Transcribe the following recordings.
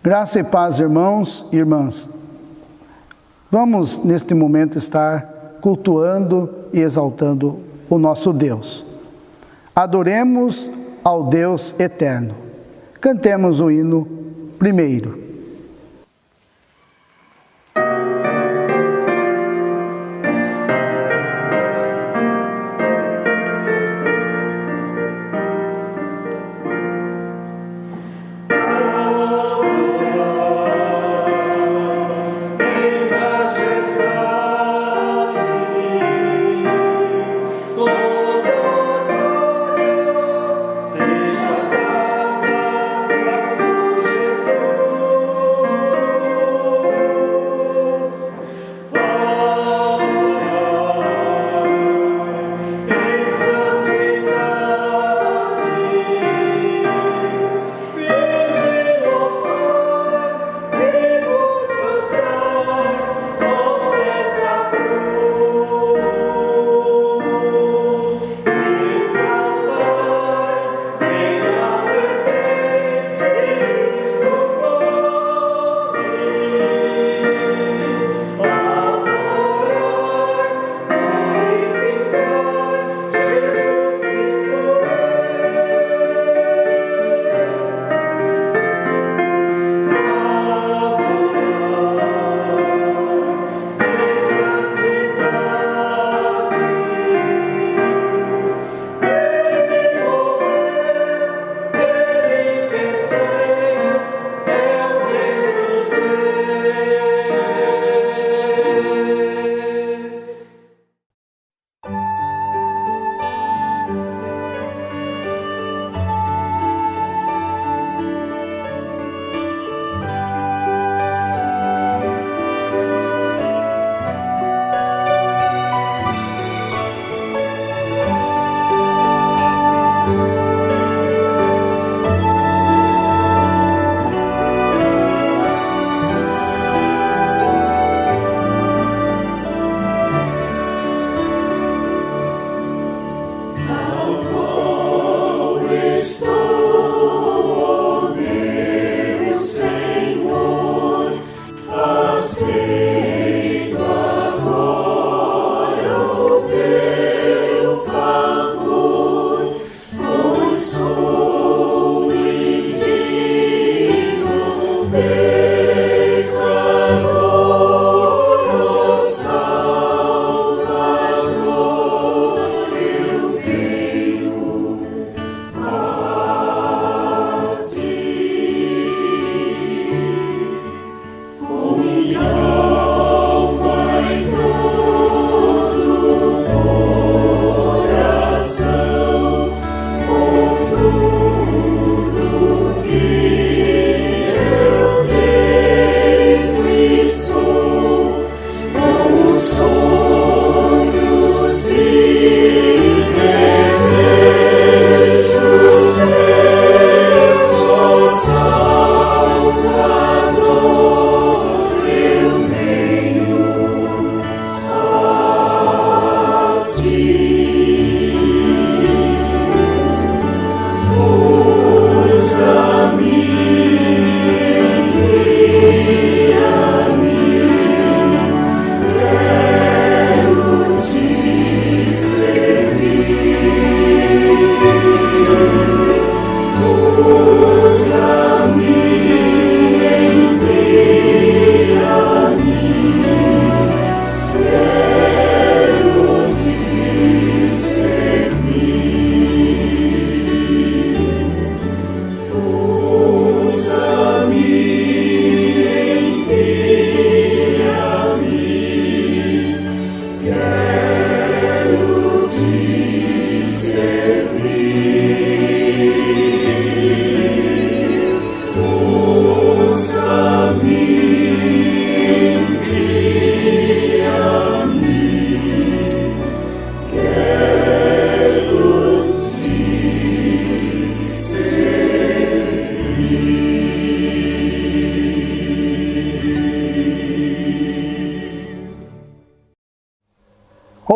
Graça e paz, irmãos e irmãs. Vamos, neste momento, estar cultuando e exaltando o nosso Deus. Adoremos ao Deus eterno. Cantemos o hino primeiro.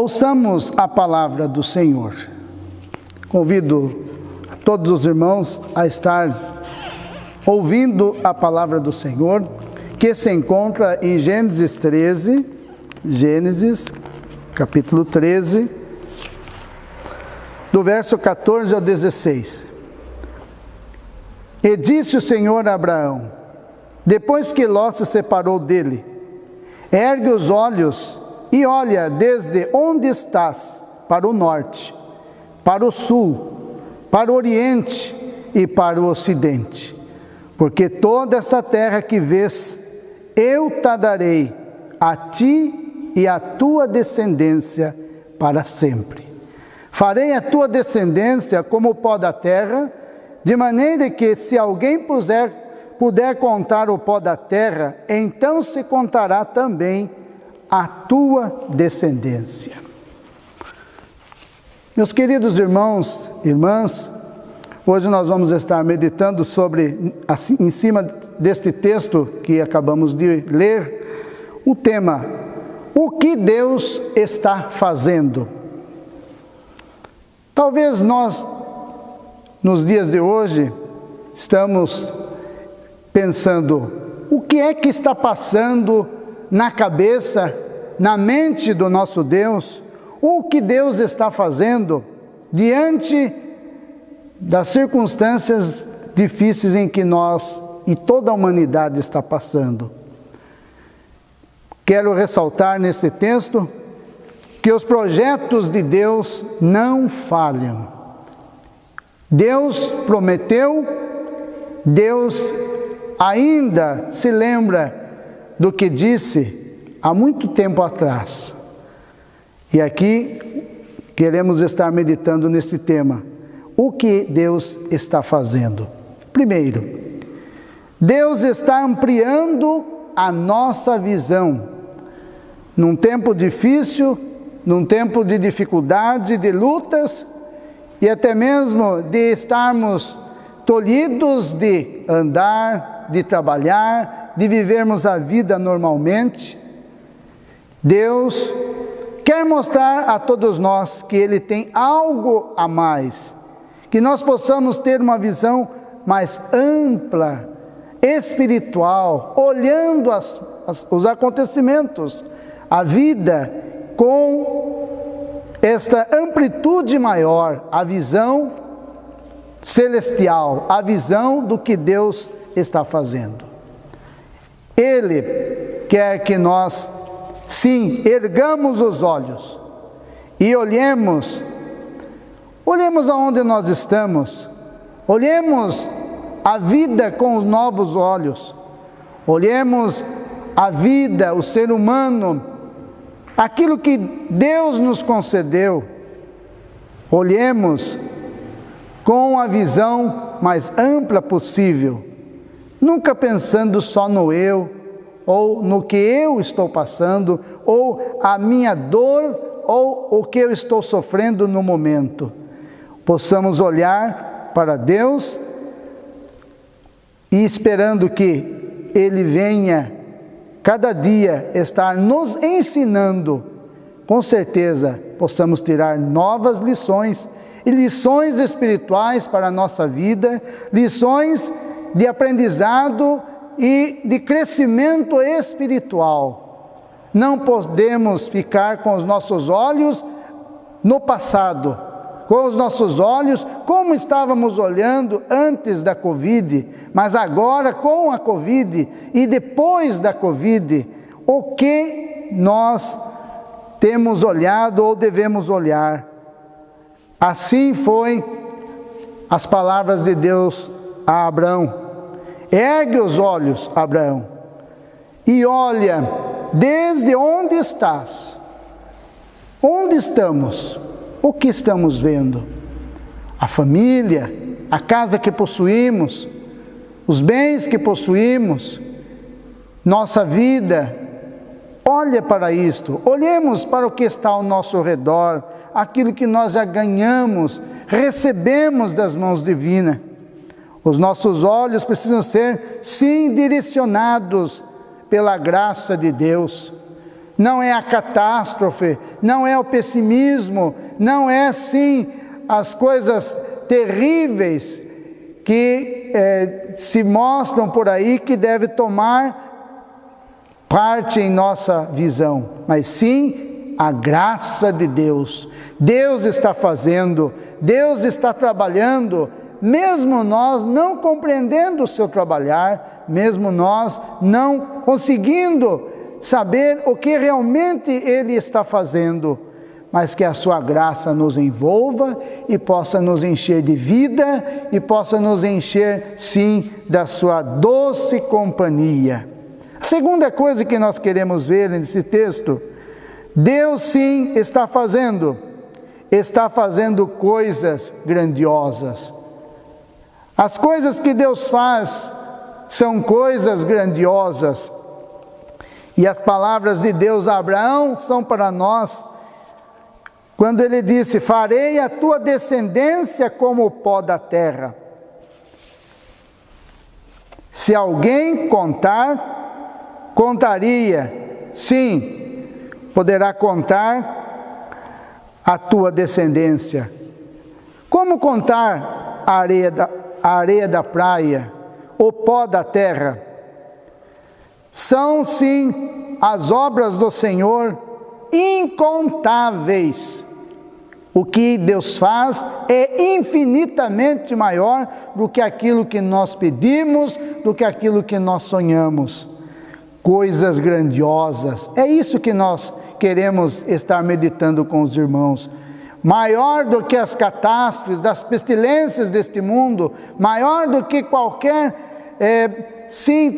Ouçamos a palavra do Senhor. Convido todos os irmãos a estar ouvindo a palavra do Senhor, que se encontra em Gênesis 13, Gênesis, capítulo 13, do verso 14 ao 16. E disse o Senhor a Abraão, depois que Ló se separou dele, ergue os olhos e olha desde onde estás, para o norte, para o sul, para o oriente e para o ocidente. Porque toda essa terra que vês, eu te darei a ti e à tua descendência para sempre. Farei a tua descendência como o pó da terra, de maneira que se alguém puder contar o pó da terra, então se contará também a tua descendência. Meus queridos irmãos e irmãs, hoje nós vamos estar meditando sobre, assim, em cima deste texto que acabamos de ler, o tema, o que Deus está fazendo? Talvez nós, nos dias de hoje, estamos pensando, o que é que está passando na cabeça, na mente do nosso Deus? O que Deus está fazendo diante das circunstâncias difíceis em que nós e toda a humanidade está passando? Quero ressaltar nesse texto que os projetos de Deus não falham. Deus prometeu, Deus ainda se lembra do que disse há muito tempo atrás. E aqui queremos estar meditando nesse tema. O que Deus está fazendo? Primeiro, Deus está ampliando a nossa visão. Num tempo difícil, num tempo de dificuldade, de lutas, e até mesmo de estarmos tolhidos de andar, de trabalhar, de vivermos a vida normalmente, Deus quer mostrar a todos nós que Ele tem algo a mais, que nós possamos ter uma visão mais ampla, espiritual, olhando os acontecimentos, a vida com esta amplitude maior, a visão celestial, a visão do que Deus está fazendo. Ele quer que nós, sim, ergamos os olhos e olhemos aonde nós estamos, olhemos a vida com os novos olhos, olhemos a vida, o ser humano, aquilo que Deus nos concedeu, olhemos com a visão mais ampla possível, nunca pensando só no eu, ou no que eu estou passando, ou a minha dor, ou o que eu estou sofrendo no momento. Possamos olhar para Deus e esperando que Ele venha cada dia estar nos ensinando, com certeza possamos tirar novas lições, e lições espirituais para a nossa vida, lições de aprendizado e de crescimento espiritual. Não podemos ficar com os nossos olhos no passado, com os nossos olhos como estávamos olhando antes da Covid, mas agora com a Covid e depois da Covid, o que nós temos olhado ou devemos olhar. Assim foi as palavras de Deus a Abraão. Ergue os olhos, Abraão, e olha desde onde estás. Onde estamos? O que estamos vendo? A família, a casa que possuímos, os bens que possuímos, nossa vida. Olha para isto, olhemos para o que está ao nosso redor, aquilo que nós já ganhamos, recebemos das mãos divinas. Os nossos olhos precisam ser, sim, direcionados pela graça de Deus. Não é a catástrofe, não é o pessimismo, não é, sim, as coisas terríveis que se mostram por aí que deve tomar parte em nossa visão, mas sim a graça de Deus. Deus está fazendo, Deus está trabalhando, mesmo nós não compreendendo o seu trabalhar, mesmo nós não conseguindo saber o que realmente Ele está fazendo, mas que a sua graça nos envolva e possa nos encher de vida e possa nos encher, sim, da sua doce companhia. A segunda coisa que nós queremos ver nesse texto, Deus sim está fazendo coisas grandiosas. As coisas que Deus faz são coisas grandiosas. E as palavras de Deus a Abraão são para nós, quando ele disse: farei a tua descendência como o pó da terra. Se alguém contaria, sim, poderá contar a tua descendência. Como contar a areia da praia, o pó da terra? São, sim, as obras do Senhor incontáveis. O que Deus faz é infinitamente maior do que aquilo que nós pedimos, do que aquilo que nós sonhamos. Coisas grandiosas. É isso que nós queremos estar meditando com os irmãos. Maior do que as catástrofes, das pestilências deste mundo, maior do que qualquer,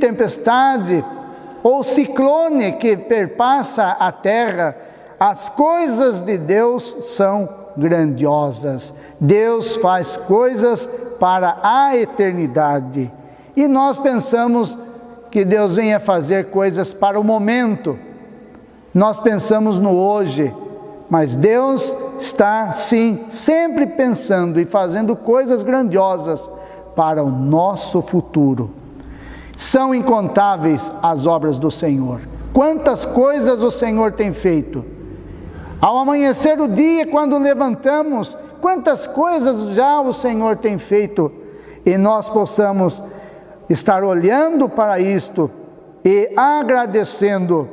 tempestade ou ciclone que perpassa a terra, as coisas de Deus são grandiosas. Deus faz coisas para a eternidade. E nós pensamos que Deus venha fazer coisas para o momento. Nós pensamos no hoje, mas Deus está, sim, sempre pensando e fazendo coisas grandiosas para o nosso futuro. São incontáveis as obras do Senhor. Quantas coisas o Senhor tem feito. Ao amanhecer do dia, quando levantamos, quantas coisas já o Senhor tem feito, e nós possamos estar olhando para isto e agradecendo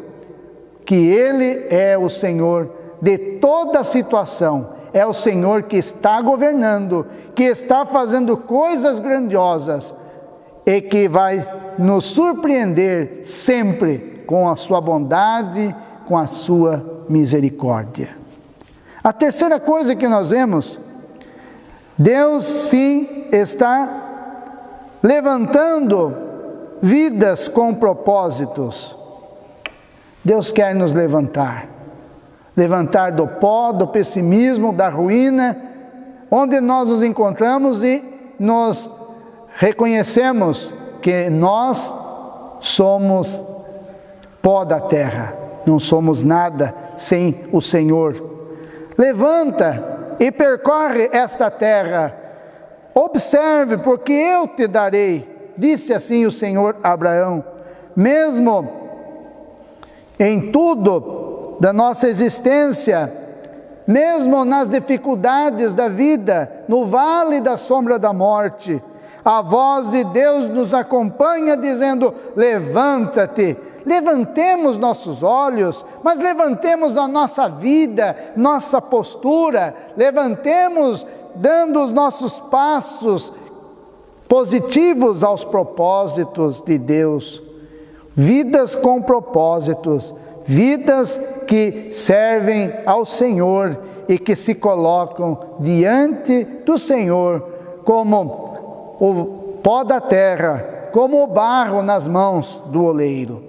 que Ele é o Senhor de toda a situação, é o Senhor que está governando, que está fazendo coisas grandiosas e que vai nos surpreender sempre com a sua bondade, com a sua misericórdia. A terceira coisa que nós vemos, Deus sim está levantando vidas com propósitos. Deus quer nos levantar do pó, do pessimismo, da ruína, onde nós nos encontramos e nos reconhecemos que nós somos pó da terra, não somos nada sem o Senhor. Levanta e percorre esta terra, observe, porque eu te darei, disse assim o Senhor a Abraão. Mesmo em tudo da nossa existência, mesmo nas dificuldades da vida, no vale da sombra da morte, a voz de Deus nos acompanha dizendo: levanta-te. Levantemos nossos olhos, mas levantemos a nossa vida, nossa postura, levantemos dando os nossos passos positivos aos propósitos de Deus. Vidas com propósitos, vidas que servem ao Senhor e que se colocam diante do Senhor como o pó da terra, como o barro nas mãos do oleiro.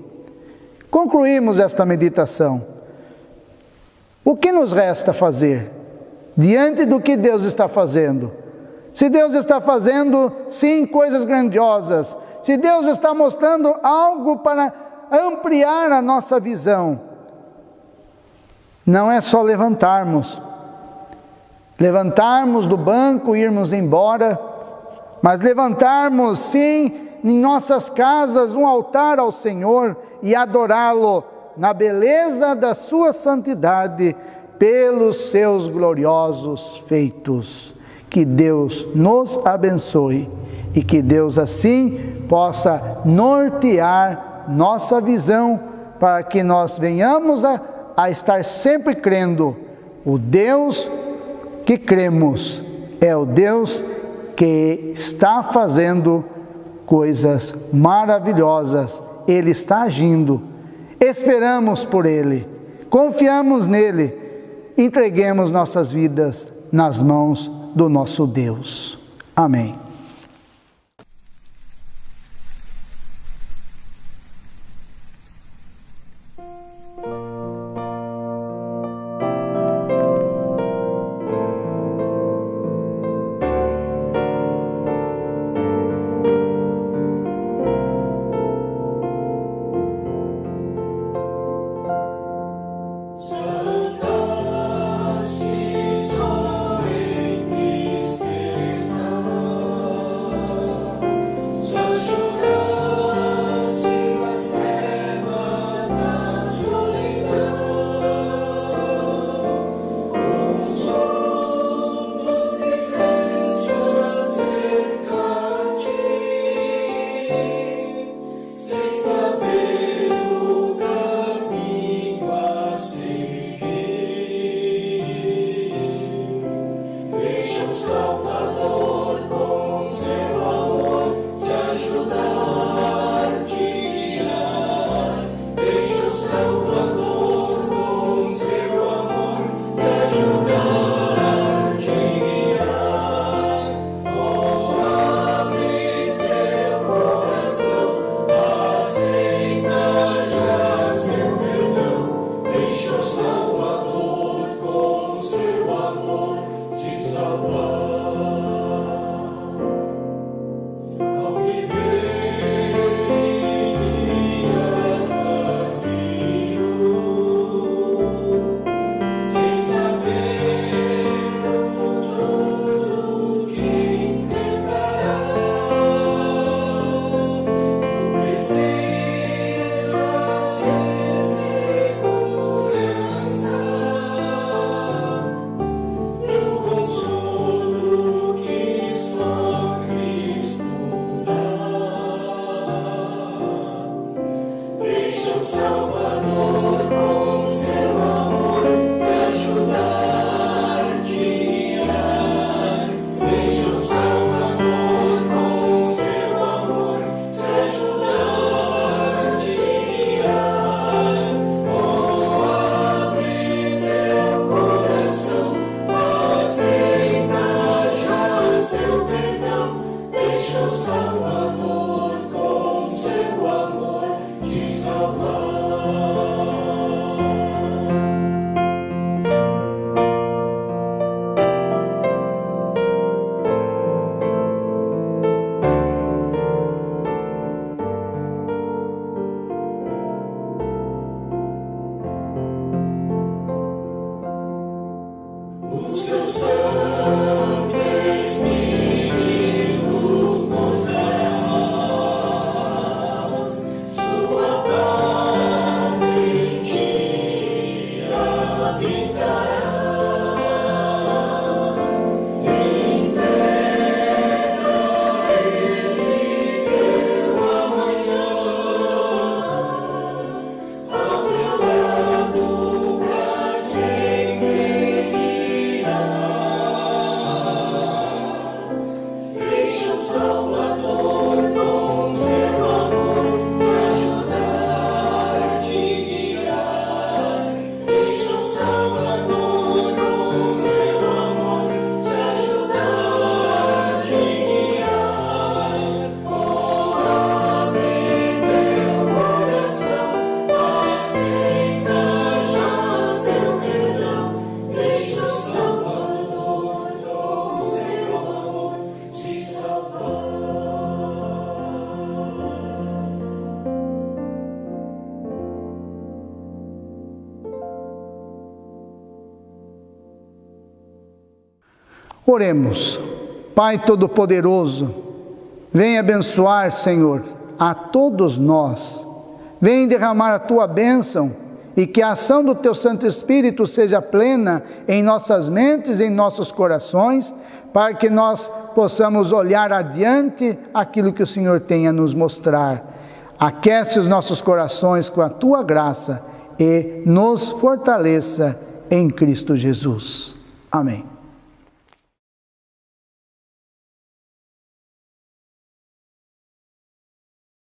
Concluímos esta meditação. O que nos resta fazer diante do que Deus está fazendo? Se Deus está fazendo, sim, coisas grandiosas, se Deus está mostrando algo para ampliar a nossa visão, não é só levantarmos do banco e irmos embora, mas levantarmos, sim, em nossas casas um altar ao Senhor e adorá-lo na beleza da sua santidade, pelos seus gloriosos feitos. Que Deus nos abençoe e que Deus assim possa nortear nossa visão para que nós venhamos a estar sempre crendo. O Deus que cremos é o Deus que está fazendo coisas maravilhosas. Ele está agindo. Esperamos por Ele, confiamos nele, entreguemos nossas vidas nas mãos do nosso Deus. Amém. Oremos. Pai Todo-Poderoso, vem abençoar, Senhor, a todos nós. Vem derramar a Tua bênção e que a ação do Teu Santo Espírito seja plena em nossas mentes e em nossos corações, para que nós possamos olhar adiante aquilo que o Senhor tem a nos mostrar. Aquece os nossos corações com a Tua graça e nos fortaleça em Cristo Jesus. Amém.